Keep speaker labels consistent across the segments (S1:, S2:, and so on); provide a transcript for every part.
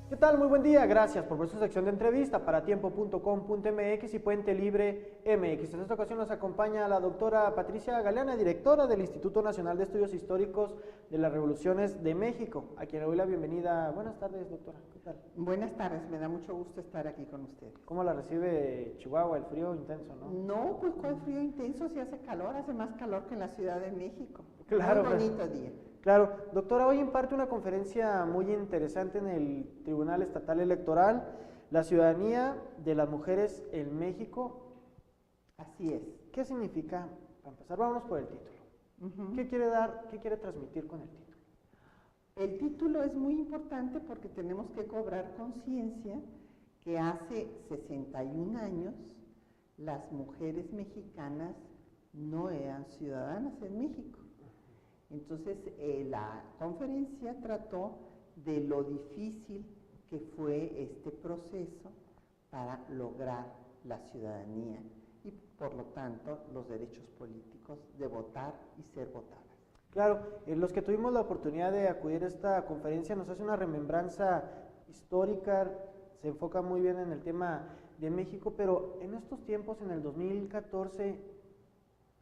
S1: ¿Qué tal? Muy buen día, gracias por ver su sección de entrevista para tiempo.com.mx y Puente Libre MX. En esta ocasión nos acompaña la doctora Patricia Galeana, directora del Instituto Nacional de Estudios Históricos de las Revoluciones de México, a quien le doy la bienvenida. Buenas tardes, doctora, ¿qué tal?
S2: Buenas tardes, me da mucho gusto estar aquí con ustedes.
S1: ¿Cómo la recibe Chihuahua? El frío intenso, ¿no?
S2: No, pues ¿cuál frío intenso? Si hace calor, hace más calor que en la Ciudad de México.
S1: Claro,
S2: muy bonito día.
S1: Claro, doctora, hoy imparte una conferencia muy interesante en el Tribunal Estatal Electoral, la ciudadanía de las mujeres en México.
S2: Así es.
S1: ¿Qué significa? Para empezar, vámonos por el título. ¿Qué quiere dar, qué quiere transmitir con el título?
S2: El título es muy importante porque tenemos que cobrar conciencia que hace 61 años las mujeres mexicanas no eran ciudadanas en México. Entonces, la conferencia trató de lo difícil que fue este proceso para lograr la ciudadanía y, por lo tanto, los derechos políticos de votar y ser votadas.
S1: Claro, los que tuvimos la oportunidad de acudir a esta conferencia nos hace una remembranza histórica, se enfoca muy bien en el tema de México, pero en estos tiempos, en el 2014,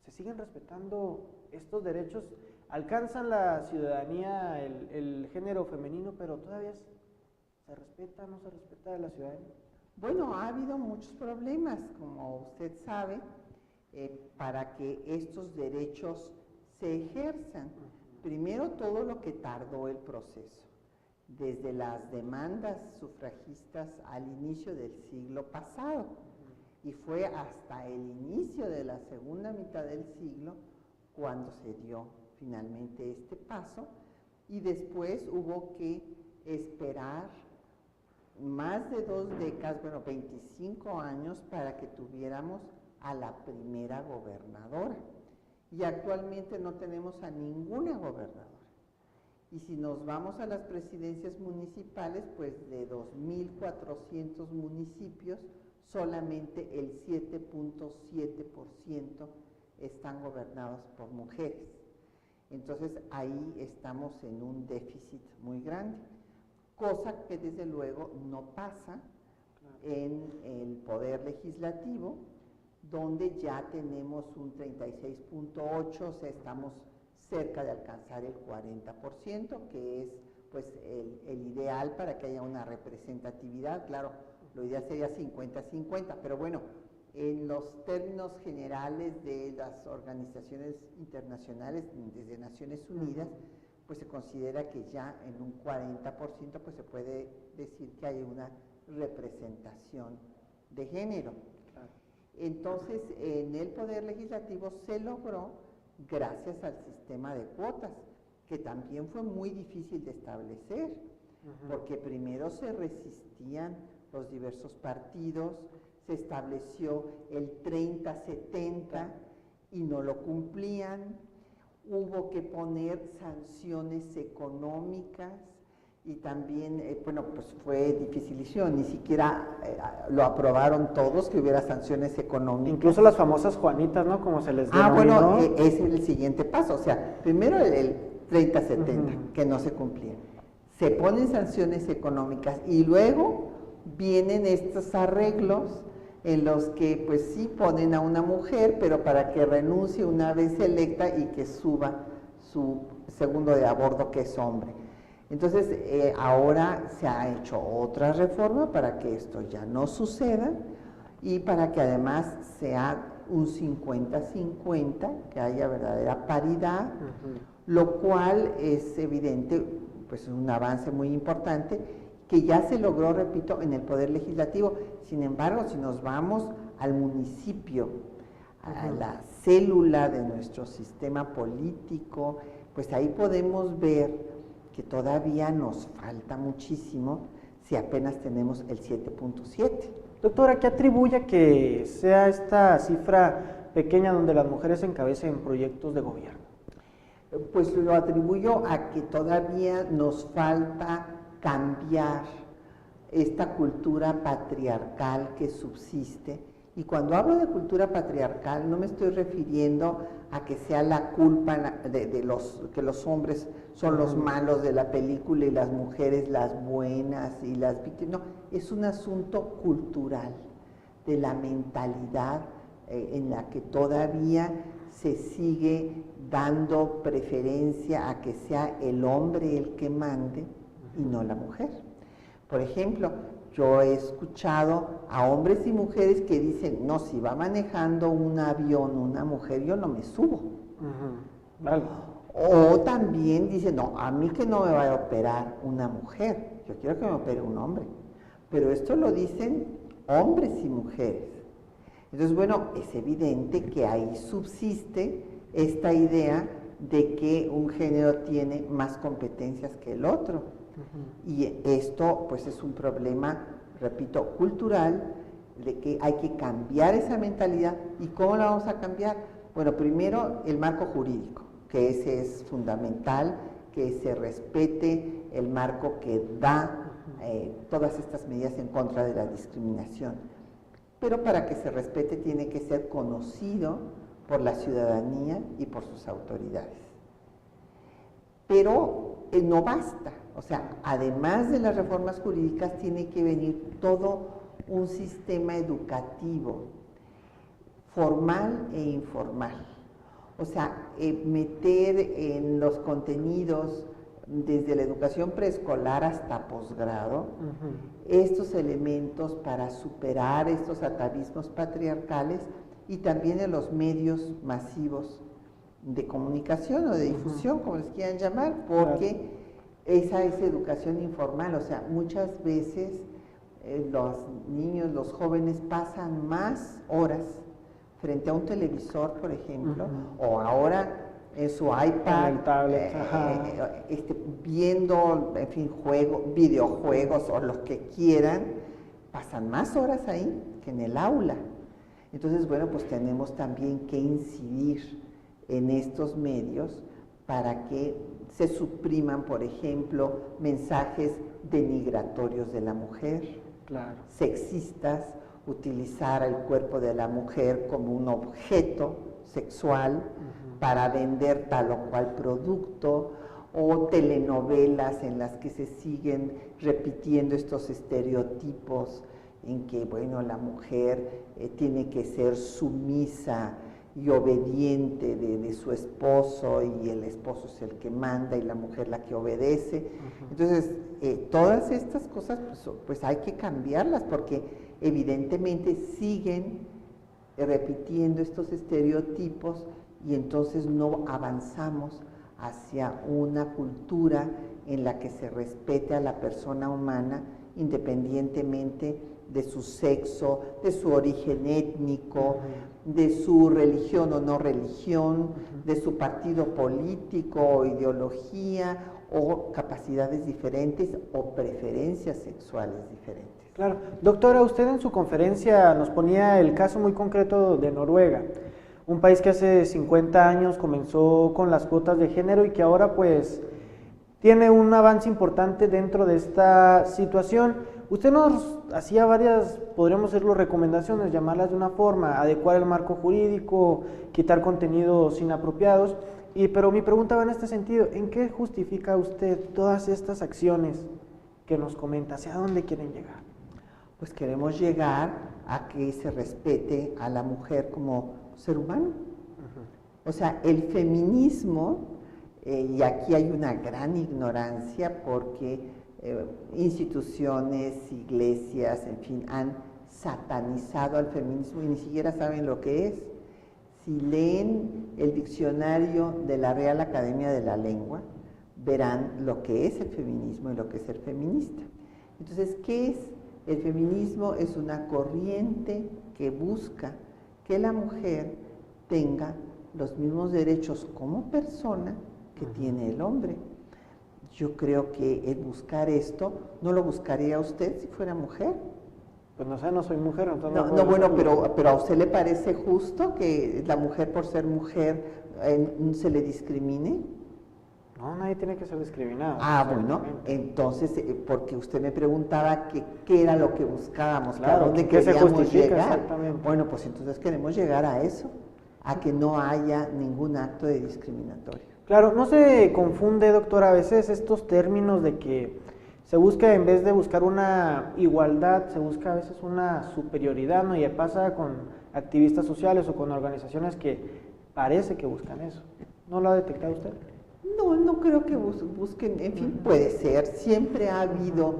S1: ¿se siguen respetando estos derechos? Alcanzan la ciudadanía, el género femenino, pero todavía se respeta, no se respeta la ciudadanía.
S2: Bueno, ha habido muchos problemas, como usted sabe, para que estos derechos se ejerzan. Primero, todo lo que tardó el proceso, desde las demandas sufragistas al inicio del siglo pasado, y fue hasta el inicio de la segunda mitad del siglo cuando se dio finalmente este paso, y después hubo que esperar más de 2 décadas, bueno, 25 años para que tuviéramos a la primera gobernadora, y actualmente no tenemos a ninguna gobernadora. Y si nos vamos a las presidencias municipales, pues de 2.400 municipios, solamente el 7.7% están gobernados por mujeres. Entonces ahí estamos en un déficit muy grande, cosa que desde luego no pasa en el Poder Legislativo, donde ya tenemos un 36.8%, o sea, estamos cerca de alcanzar el 40%, que es pues el ideal para que haya una representatividad. Claro, lo ideal sería 50-50, pero bueno, en los términos generales de las organizaciones internacionales, desde Naciones Unidas, pues se considera que ya en un 40% pues se puede decir que hay una representación de género.
S1: Claro.
S2: Entonces, en el Poder Legislativo se logró gracias al sistema de cuotas, que también fue muy difícil de establecer, porque primero se resistían los diversos partidos, se estableció el 30-70 y no lo cumplían, hubo que poner sanciones económicas y también, bueno, pues fue dificilísimo, ni siquiera lo aprobaron todos, que hubiera sanciones económicas.
S1: Incluso las famosas Juanitas, ¿no? Como se les denominó.
S2: Bueno, ese es el siguiente paso, o sea, primero el 30-70, que no se cumplía. Se ponen sanciones económicas y luego vienen estos arreglos en los que pues sí ponen a una mujer, pero para que renuncie una vez electa y que suba su segundo de a bordo, que es hombre. Entonces, ahora se ha hecho otra reforma para que esto ya no suceda y para que además sea un 50-50, que haya verdadera paridad, lo cual es evidente, pues un avance muy importante, que ya se logró, repito, en el Poder Legislativo. Sin embargo, si nos vamos al municipio, a la célula de nuestro sistema político, pues ahí podemos ver que todavía nos falta muchísimo si apenas tenemos el 7.7.
S1: Doctora, ¿qué atribuye que sea esta cifra pequeña donde las mujeres encabecen proyectos de gobierno?
S2: Pues lo atribuyo a que todavía nos falta cambiar esta cultura patriarcal que subsiste Y cuando hablo de cultura patriarcal, no me estoy refiriendo a que sea la culpa que los hombres son los malos de la película y las mujeres las buenas y las víctimas. No, es un asunto cultural, de la mentalidad en la que todavía se sigue dando preferencia a que sea el hombre el que mande y no la mujer. Por ejemplo, yo he escuchado a hombres y mujeres que dicen, no, si va manejando un avión una mujer, yo no me subo.
S1: Vale.
S2: O también dicen, no, a mí que no me vaya a operar una mujer, yo quiero que me opere un hombre. Pero esto lo dicen hombres y mujeres. Entonces, bueno, es evidente que ahí subsiste esta idea de que un género tiene más competencias que el otro. Y esto, pues, es un problema, repito, cultural, de que hay que cambiar esa mentalidad. ¿Y cómo la vamos a cambiar? Bueno, primero, el marco jurídico, que ese es fundamental, que se respete el marco que da todas estas medidas en contra de la discriminación. Pero para que se respete tiene que ser conocido por la ciudadanía y por sus autoridades. Pero no basta, o sea, además de las reformas jurídicas tiene que venir todo un sistema educativo, formal e informal. O sea, meter en los contenidos desde la educación preescolar hasta posgrado, estos elementos para superar estos atavismos patriarcales y también en los medios masivos de comunicación o de difusión, como les quieran llamar, porque esa es educación informal. O sea, muchas veces los niños, los jóvenes pasan más horas frente a un televisor, por ejemplo, o ahora en su iPad,
S1: en el tablet,
S2: viendo, en fin, videojuegos o los que quieran, pasan más horas ahí que en el aula. Entonces, bueno, pues tenemos también que incidir en estos medios para que se supriman, por ejemplo, mensajes denigratorios de la mujer, sexistas, utilizar el cuerpo de la mujer como un objeto sexual para vender tal o cual producto, o telenovelas en las que se siguen repitiendo estos estereotipos en que, bueno, la mujer tiene que ser sumisa y obediente de su esposo, y el esposo es el que manda y la mujer la que obedece. Entonces, todas estas cosas pues hay que cambiarlas, porque evidentemente siguen repitiendo estos estereotipos y entonces no avanzamos hacia una cultura en la que se respete a la persona humana independientemente de su sexo, de su origen étnico, de su religión o no religión, de su partido político o ideología, o capacidades diferentes o preferencias sexuales diferentes.
S1: Claro. Doctora, usted en su conferencia nos ponía el caso muy concreto de Noruega, un país que hace 50 años comenzó con las cuotas de género y que ahora pues tiene un avance importante dentro de esta situación. Usted nos hacía varias, podríamos decirlo, recomendaciones, llamarlas de una forma, adecuar el marco jurídico, quitar contenidos inapropiados, pero mi pregunta va en este sentido: ¿en qué justifica usted todas estas acciones que nos comenta? ¿Hacia dónde quieren llegar?
S2: Pues queremos llegar a que se respete a la mujer como ser humano. O sea, el feminismo, y aquí hay una gran ignorancia porque instituciones, iglesias, en fin, han satanizado al feminismo y ni siquiera saben lo que es. Si leen el diccionario de la Real Academia de la Lengua, verán lo que es el feminismo y lo que es ser feminista. Entonces, ¿qué es? El feminismo es una corriente que busca que la mujer tenga los mismos derechos como persona que tiene el hombre. Yo creo que el buscar esto, no lo buscaría usted si fuera mujer.
S1: Pues no sé, no soy mujer, entonces
S2: no bueno, pero ¿a usted le parece justo que la mujer, por ser mujer, se le discrimine?
S1: No, nadie tiene que ser discriminado.
S2: Bueno, entonces, porque usted me preguntaba qué era lo que buscábamos,
S1: claro,
S2: a dónde
S1: ¿qué se
S2: queríamos
S1: justifica
S2: llegar.
S1: exactamente?
S2: Bueno, pues entonces queremos llegar a eso, a que no haya ningún acto de discriminatorio.
S1: Claro, no se confunde, doctora, a veces estos términos de que se busca, en vez de buscar una igualdad, se busca a veces una superioridad, ¿no? Y pasa con activistas sociales o con organizaciones que parece que buscan eso. ¿No lo ha detectado usted?
S2: No creo que busquen, en fin, puede ser, siempre ha habido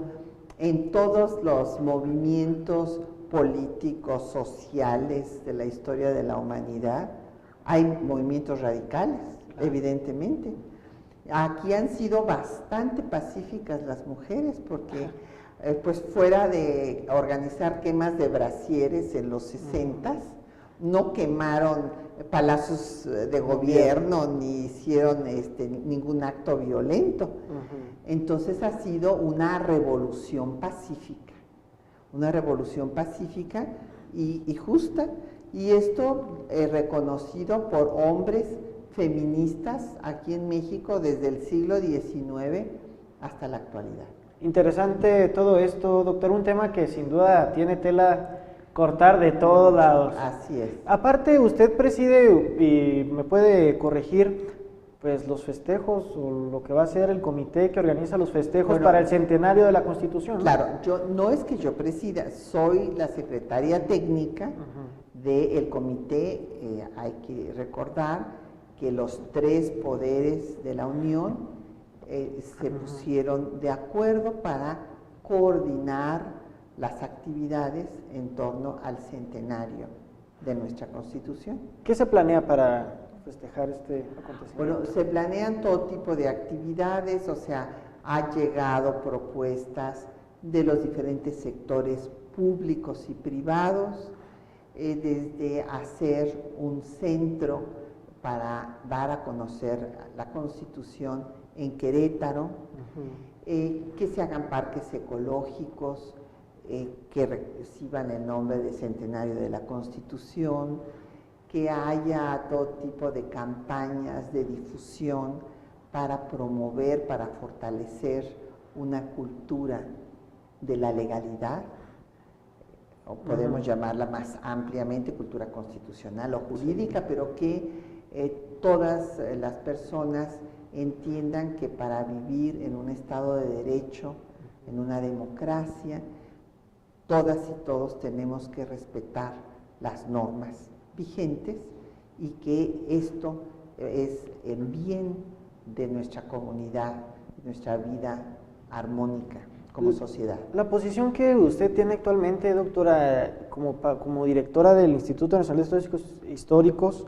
S2: en todos los movimientos políticos, sociales de la historia de la humanidad, hay movimientos radicales, evidentemente. Aquí han sido bastante pacíficas las mujeres porque pues fuera de organizar quemas de brasieres en los 60s, no quemaron palacios de gobierno ni hicieron ningún acto violento. Entonces ha sido una revolución pacífica y justa, y esto reconocido por hombres feministas aquí en México desde el siglo XIX hasta la actualidad.
S1: Interesante todo esto, doctor, un tema que sin duda tiene tela cortar de todos lados.
S2: Así es.
S1: Aparte, usted preside, y me puede corregir, pues los festejos o lo que va a ser el comité que organiza los festejos para el centenario de la Constitución, ¿no?
S2: Claro, no es que yo presida, soy la secretaria técnica del comité. Hay que recordar que los 3 poderes de la Unión se pusieron de acuerdo para coordinar las actividades en torno al centenario de nuestra Constitución.
S1: ¿Qué se planea para festejar este acontecimiento?
S2: Bueno, se planean todo tipo de actividades, o sea, ha llegado propuestas de los diferentes sectores públicos y privados, desde hacer un centro para dar a conocer la Constitución en Querétaro, que se hagan parques ecológicos, que reciban el nombre de Centenario de la Constitución, que haya todo tipo de campañas de difusión para promover, para fortalecer una cultura de la legalidad, o podemos llamarla más ampliamente cultura constitucional o jurídica, pero que todas las personas entiendan que para vivir en un Estado de Derecho, en una democracia, todas y todos tenemos que respetar las normas vigentes y que esto es el bien de nuestra comunidad, nuestra vida armónica como sociedad.
S1: La posición que usted tiene actualmente, doctora, como directora del Instituto Nacional de Estudios Históricos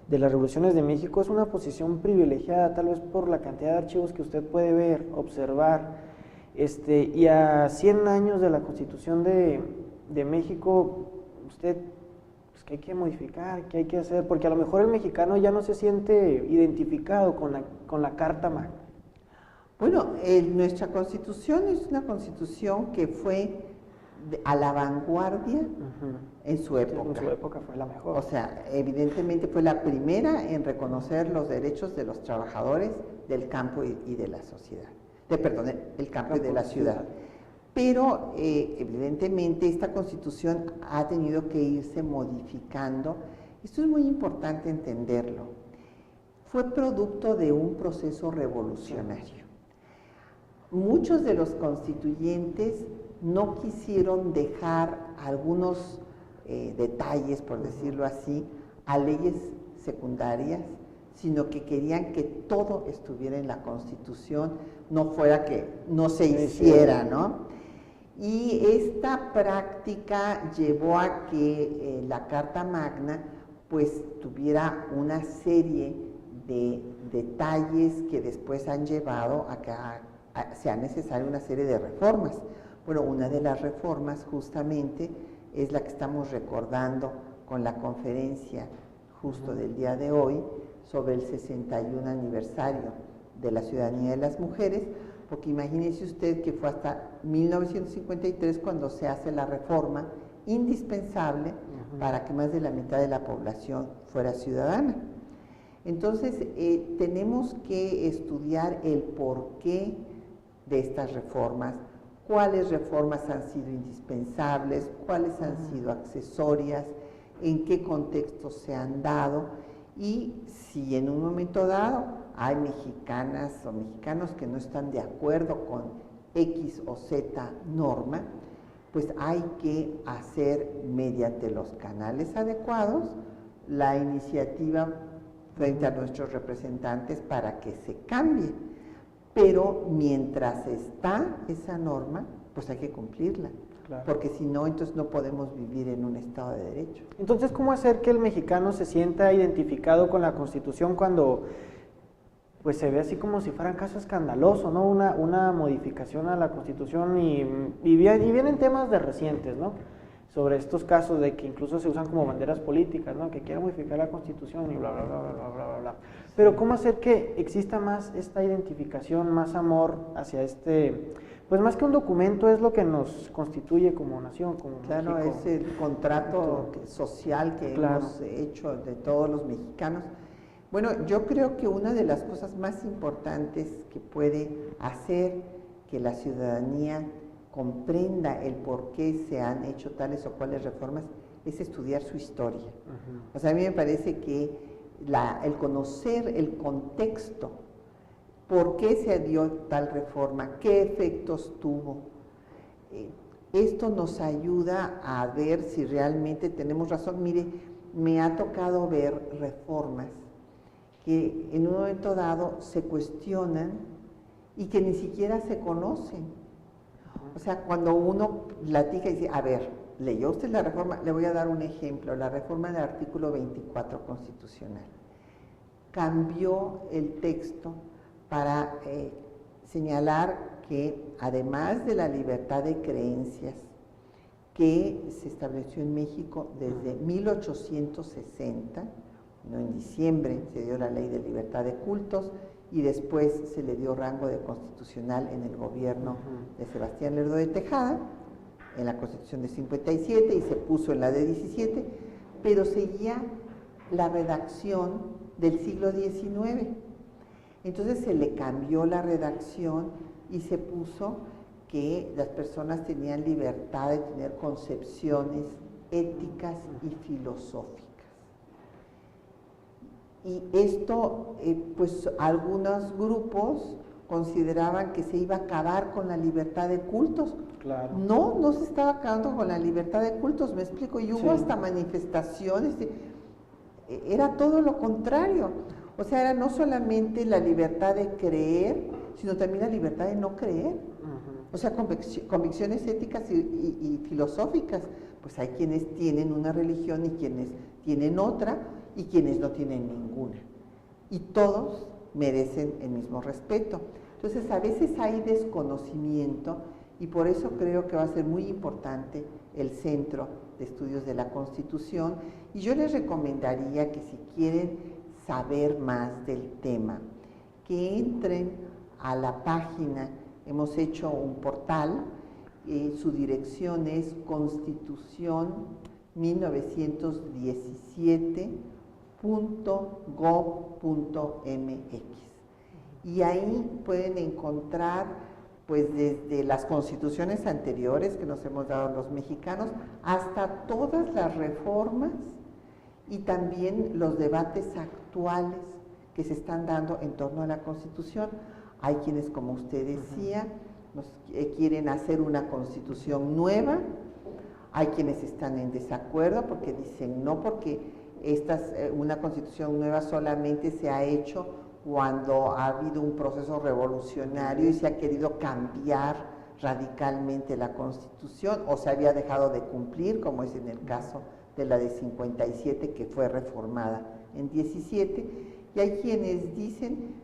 S1: de las Revoluciones de México, es una posición privilegiada, tal vez por la cantidad de archivos que usted puede ver, observar. Y a 100 años de la Constitución de México, usted, pues, ¿qué hay que modificar? ¿Qué hay que hacer? Porque a lo mejor el mexicano ya no se siente identificado con la Carta Magna.
S2: Bueno, nuestra Constitución es una Constitución que fue a la vanguardia en su época.
S1: En su época fue la mejor.
S2: O sea, evidentemente fue la primera en reconocer los derechos de los trabajadores del campo y de la sociedad. El campo y de la ciudad. Pero evidentemente esta Constitución ha tenido que irse modificando. Esto es muy importante entenderlo. Fue producto de un proceso revolucionario. Muchos de los constituyentes no quisieron dejar algunos detalles, por decirlo así, a leyes secundarias, sino que querían que todo estuviera en la Constitución, no fuera que no se hiciera, ¿no? Y esta práctica llevó a que la Carta Magna pues tuviera una serie de detalles que después han llevado a que sea necesaria una serie de reformas. Bueno, una de las reformas justamente es la que estamos recordando con la conferencia justo del día de hoy sobre el 61 aniversario de la ciudadanía de las mujeres, porque imagínese usted que fue hasta 1953 cuando se hace la reforma indispensable para que más de la mitad de la población fuera ciudadana. Entonces, tenemos que estudiar el porqué de estas reformas, cuáles reformas han sido indispensables, cuáles han sido accesorias, en qué contextos se han dado y si en un momento dado hay mexicanas o mexicanos que no están de acuerdo con X o Z norma, pues hay que hacer mediante los canales adecuados la iniciativa frente a nuestros representantes para que se cambie. Pero mientras está esa norma, pues hay que cumplirla, claro. Porque si no, entonces no podemos vivir en un Estado de Derecho.
S1: Entonces, ¿cómo hacer que el mexicano se sienta identificado con la Constitución cuando pues se ve así como si fuera un caso escandaloso, ¿no? Una modificación a la Constitución y vienen temas de recientes, ¿no? Sobre estos casos de que incluso se usan como banderas políticas, ¿no? Que quieren modificar la Constitución y bla, bla, bla, bla, bla, bla, bla. Pero ¿cómo hacer que exista más esta identificación, más amor hacia pues más que un documento, es lo que nos constituye como nación, como
S2: Claro,
S1: México?
S2: Es el contrato social que hemos hecho de todos los mexicanos. Bueno, yo creo que una de las cosas más importantes que puede hacer que la ciudadanía comprenda el por qué se han hecho tales o cuales reformas es estudiar su historia. O sea, a mí me parece que el conocer el contexto, por qué se dio tal reforma, qué efectos tuvo, esto nos ayuda a ver si realmente tenemos razón. Mire, me ha tocado ver reformas que en un momento dado se cuestionan y que ni siquiera se conocen. O sea, cuando uno platica y dice, a ver, ¿leyó usted la reforma? Le voy a dar un ejemplo, la reforma del artículo 24 constitucional. Cambió el texto para señalar que además de la libertad de creencias que se estableció en México desde 1860, ¿no? En diciembre se dio la ley de libertad de cultos y después se le dio rango de constitucional en el gobierno de Sebastián Lerdo de Tejada, en la Constitución de 57 y se puso en la de 17, pero seguía la redacción del siglo XIX. Entonces se le cambió la redacción y se puso que las personas tenían libertad de tener concepciones éticas y filosóficas. Y esto, pues algunos grupos consideraban que se iba a acabar con la libertad de cultos.
S1: Claro.
S2: No se estaba acabando con la libertad de cultos, me explico, y hubo hasta manifestaciones, era todo lo contrario. O sea, era no solamente la libertad de creer, sino también la libertad de no creer. O sea, convicciones éticas y filosóficas. Pues hay quienes tienen una religión y quienes tienen otra, y quienes no tienen ninguna. Y todos merecen el mismo respeto. Entonces, a veces hay desconocimiento y por eso creo que va a ser muy importante el Centro de Estudios de la Constitución. Y yo les recomendaría que si quieren saber más del tema, que entren a la página. Hemos hecho un portal, su dirección es constitución1917.gov.mx y ahí pueden encontrar pues desde las constituciones anteriores que nos hemos dado los mexicanos hasta todas las reformas y también los debates actuales que se están dando en torno a la Constitución. Hay quienes, como usted decía, quieren hacer una Constitución nueva, hay quienes están en desacuerdo porque dicen no, porque una Constitución nueva solamente se ha hecho cuando ha habido un proceso revolucionario y se ha querido cambiar radicalmente la Constitución o se había dejado de cumplir, como es en el caso de la de 57 que fue reformada en 17, y hay quienes dicen,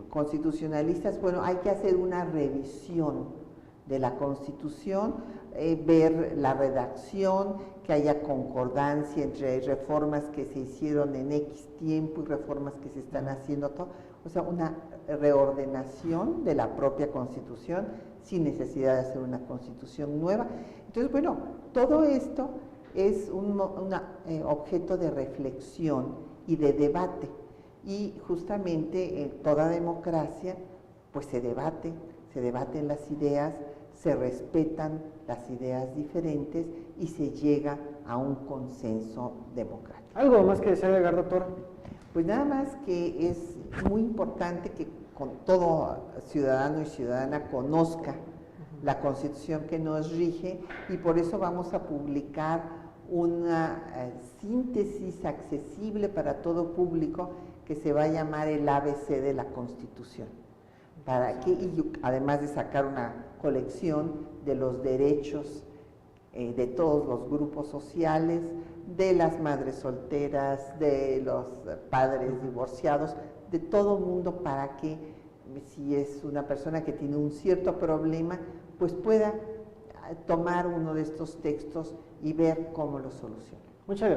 S2: constitucionalistas, bueno, hay que hacer una revisión de la Constitución, ver la redacción, que haya concordancia entre reformas que se hicieron en X tiempo y reformas que se están haciendo, o sea, una reordenación de la propia Constitución sin necesidad de hacer una Constitución nueva. Entonces, bueno, todo esto es un objeto de reflexión y de debate. y justamente en toda democracia pues se debaten las ideas, se respetan las ideas diferentes y se llega a un consenso democrático.
S1: ¿Algo más que desea agregar, doctor?
S2: Pues nada más que es muy importante que todo ciudadano y ciudadana conozca la Constitución que nos rige, y por eso vamos a publicar una síntesis accesible para todo público que se va a llamar el ABC de la Constitución. Y además de sacar una colección de los derechos de todos los grupos sociales, de las madres solteras, de los padres divorciados, de todo mundo, para que si es una persona que tiene un cierto problema, pues pueda tomar uno de estos textos y ver cómo lo soluciona.
S1: Muchas gracias.